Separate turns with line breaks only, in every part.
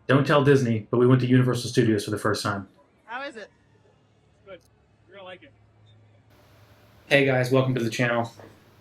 Don't tell Disney, but we went to Universal Studios for the first time.
How is it?
Good. You're gonna like it. Hey guys, welcome to the channel.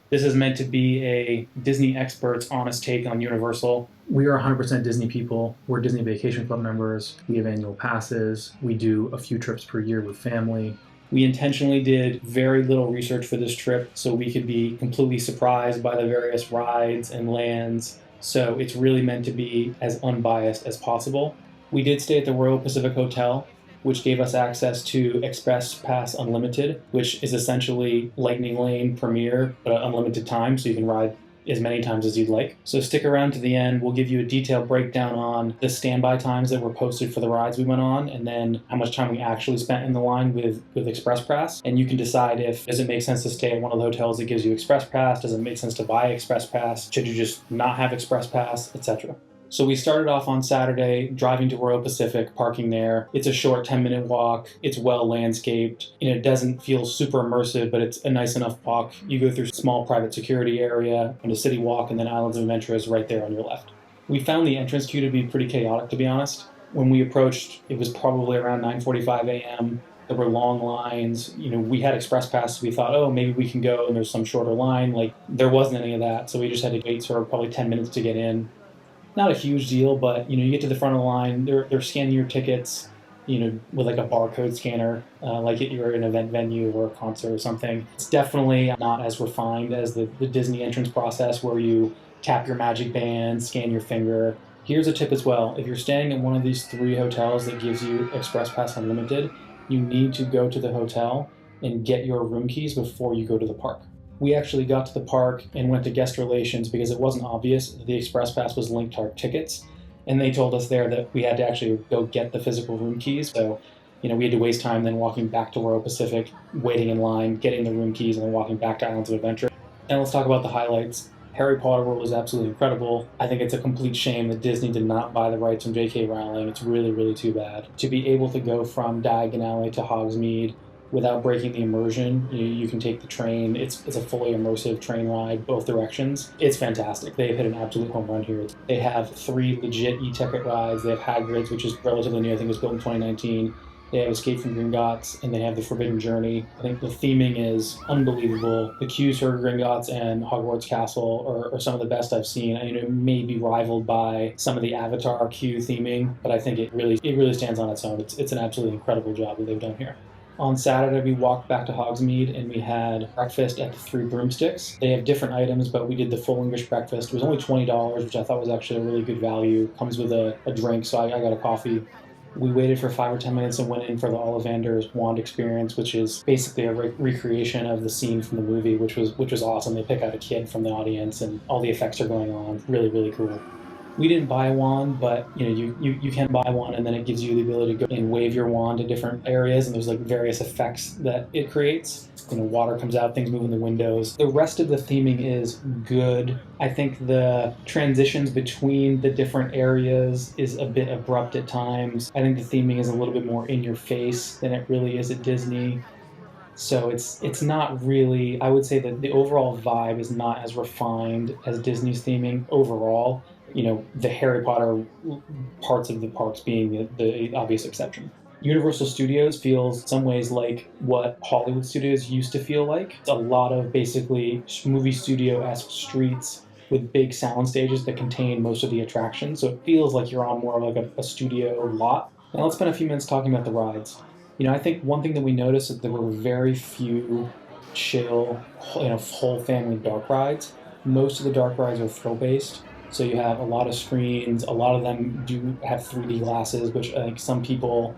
This is meant to be a Disney expert's honest take on Universal. We are 100% Disney people. We're Disney Vacation Club members. We have annual passes. We do a few trips per year with family. We intentionally did very little research for this trip so we could be completely surprised by the various rides and lands. So it's really meant to be as unbiased as possible. We did stay at the Royal Pacific Hotel, which gave us access to Express Pass Unlimited, which is essentially Lightning Lane Premier, but unlimited time, so you can ride as many times as you'd like. So stick around to the end. We'll give you a detailed breakdown on the standby times that were posted for the rides we went on, and then how much time we actually spent in the line with Express Pass. And you can decide if does it make sense to stay at one of the hotels that gives you Express Pass, does it make sense to buy Express Pass, should you just not have Express Pass, etc. So we started off on Saturday driving to Royal Pacific, parking there. It's a short 10-minute walk. It's well landscaped. It doesn't feel super immersive, but it's a nice enough walk. You go through a small private security area and a city walk, and then Islands of Adventure is right there on your left. We found the entrance queue to be pretty chaotic, to be honest. When we approached, it was probably around 9:45 a.m. There were long lines. We had Express Pass, so we thought, oh, maybe we can go and there's some shorter line. There wasn't any of that, so we just had to wait for probably 10 minutes to get in. Not a huge deal, but you get to the front of the line, they're scanning your tickets, with like a barcode scanner, like you're at an event venue or a concert or something. It's definitely not as refined as the Disney entrance process where you tap your magic band, scan your finger. Here's a tip as well. If you're staying in one of these 3 hotels that gives you Express Pass Unlimited, you need to go to the hotel and get your room keys before you go to the park. We actually got to the park and went to guest relations because it wasn't obvious that the Express Pass was linked to our tickets. And they told us there that we had to actually go get the physical room keys. So, we had to waste time then walking back to Royal Pacific, waiting in line, getting the room keys, and then walking back to Islands of Adventure. And let's talk about the highlights. Harry Potter World was absolutely incredible. I think it's a complete shame that Disney did not buy the rights from J.K. Rowling. It's really, really too bad. To be able to go from Diagon Alley to Hogsmeade without breaking the immersion, you can take the train. It's a fully immersive train ride both directions. It's fantastic. They've hit an absolute home run here. They have 3 legit e-ticket rides. They have Hagrid's, which is relatively new. I think it was built in 2019. They have Escape from Gringotts, and they have the Forbidden Journey. I think the theming is unbelievable. The queues for Gringotts and Hogwarts Castle are some of the best I've seen. It may be rivaled by some of the Avatar queue theming, but I think it really stands on its own. It's an absolutely incredible job that they've done here. On Saturday, we walked back to Hogsmeade and we had breakfast at the 3 Broomsticks. They have different items, but we did the full English breakfast. It was only $20, which I thought was actually a really good value. Comes with a drink, so I got a coffee. We waited for 5 or 10 minutes and went in for the Ollivander's wand experience, which is basically a recreation of the scene from the movie, which was awesome. They pick out a kid from the audience and all the effects are going on. Really, really cool. We didn't buy a wand, but you can buy one, and then it gives you the ability to go and wave your wand to different areas, and there's various effects that it creates. Water comes out, things move in the windows. The rest of the theming is good. I think the transitions between the different areas is a bit abrupt at times. I think the theming is a little bit more in your face than it really is at Disney. So it's not really, I would say that the overall vibe is not as refined as Disney's theming overall. The Harry Potter parts of the parks being the obvious exception. Universal Studios feels in some ways like what Hollywood studios used to feel like. It's a lot of basically movie studio-esque streets with big sound stages that contain most of the attractions. So it feels like you're on more of like a studio lot. Now let's spend a few minutes talking about the rides. I think one thing that we noticed is that there were very few chill, whole family dark rides. Most of the dark rides are thrill-based. So you have a lot of screens. A lot of them do have 3D glasses, which I think some people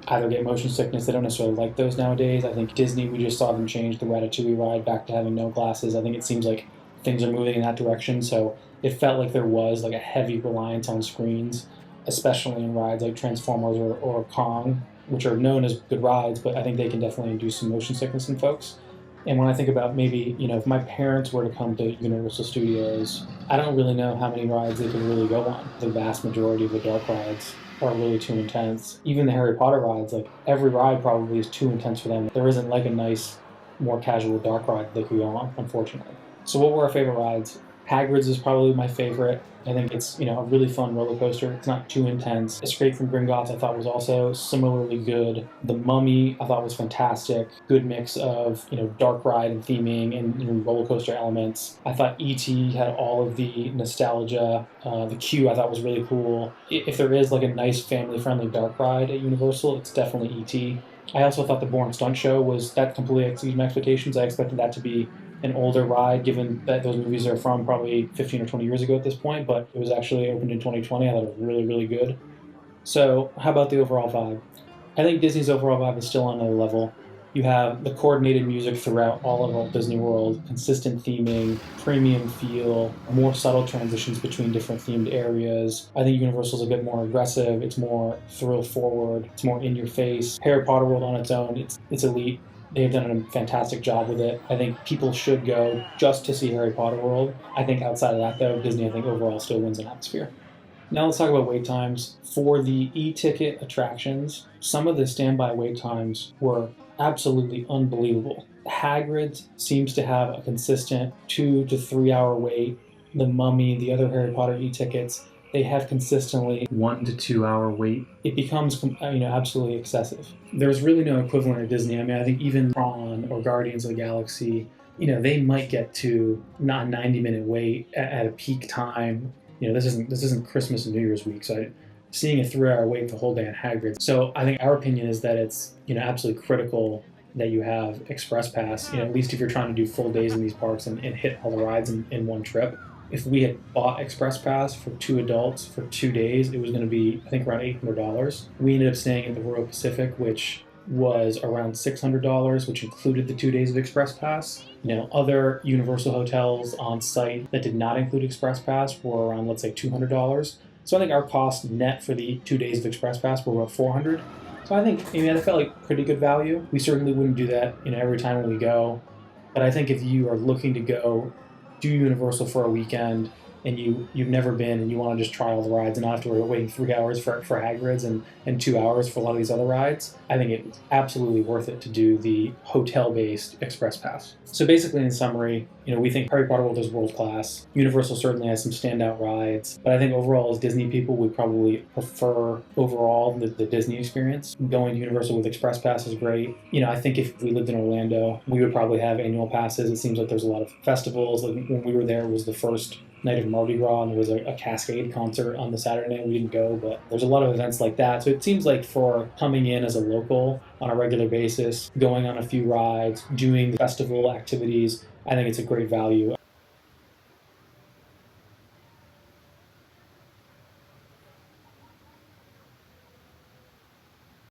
either get motion sickness. They don't necessarily like those nowadays. I think Disney, we just saw them change the Ratatouille ride back to having no glasses. I think it seems like things are moving in that direction. So it felt like there was a heavy reliance on screens, especially in rides like Transformers or Kong, which are known as good rides, but I think they can definitely induce some motion sickness in folks. And when I think about maybe, if my parents were to come to Universal Studios, I don't really know how many rides they could really go on. The vast majority of the dark rides are really too intense. Even the Harry Potter rides, every ride probably is too intense for them. There isn't a nice, more casual dark ride they could go on, unfortunately. So what were our favorite rides? Hagrid's is probably my favorite. I think it's, a really fun roller coaster. It's not too intense. Escape from Gringotts I thought was also similarly good. The Mummy I thought was fantastic. Good mix of, dark ride and theming and roller coaster elements. I thought E.T. had all of the nostalgia. The queue I thought was really cool. If there is like a nice family-friendly dark ride at Universal, it's definitely E.T. I also thought the Bourne Stunt Show that completely exceeded my expectations. I expected that to be an older ride, given that those movies are from probably 15 or 20 years ago at this point, but it was actually opened in 2020. I thought it was really, really good. So, how about the overall vibe? I think Disney's overall vibe is still on another level. You have the coordinated music throughout all of Walt Disney World, consistent theming, premium feel, more subtle transitions between different themed areas. I think Universal's a bit more aggressive, it's more thrill forward, it's more in your face. Harry Potter World on its own, it's elite. They've done a fantastic job with it. I think people should go just to see Harry Potter World. I think outside of that, though, Disney, I think overall still wins in atmosphere. Now let's talk about wait times. For the e-ticket attractions, some of the standby wait times were absolutely unbelievable. Hagrid seems to have a consistent 2 to 3 hour wait. The Mummy, the other Harry Potter e-tickets, they have consistently 1 to 2 hour wait. It becomes absolutely excessive. There's really no equivalent at Disney. I mean, I think even Tron or Guardians of the Galaxy, they might get to not 90-minute wait at a peak time. This isn't Christmas and New Year's week, so seeing a 3 hour wait the whole day on Hagrid. So I think our opinion is that it's absolutely critical that you have Express Pass. At least if you're trying to do full days in these parks and hit all the rides in one trip. If we had bought Express Pass for 2 adults for 2 days, it was going to be, I think, around $800. We ended up staying at the Royal Pacific, which was around $600, which included the 2 days of Express Pass. Other Universal hotels on site that did not include Express Pass were around, let's say, $200. So I think our cost net for the 2 days of Express Pass were about $400. So I think, that felt like pretty good value. We certainly wouldn't do that, every time when we go. But I think if you are looking to go do Universal for a weekend and you've never been and you want to just try all the rides and not have to worry about waiting 3 hours for Hagrid's and 2 hours for a lot of these other rides, I think it's absolutely worth it to do the hotel-based Express Pass. So basically, in summary, we think Harry Potter World is world-class. Universal certainly has some standout rides, but I think overall, as Disney people, we probably prefer overall the Disney experience. Going to Universal with Express Pass is great. I think if we lived in Orlando, we would probably have annual passes. It seems like there's a lot of festivals. Like when we were there, it was the first night of Mardi Gras, and there was a Cascade concert on the Saturday night. We didn't go, but there's a lot of events like that. So it seems like for coming in as a local on a regular basis, going on a few rides, doing festival activities, I think it's a great value.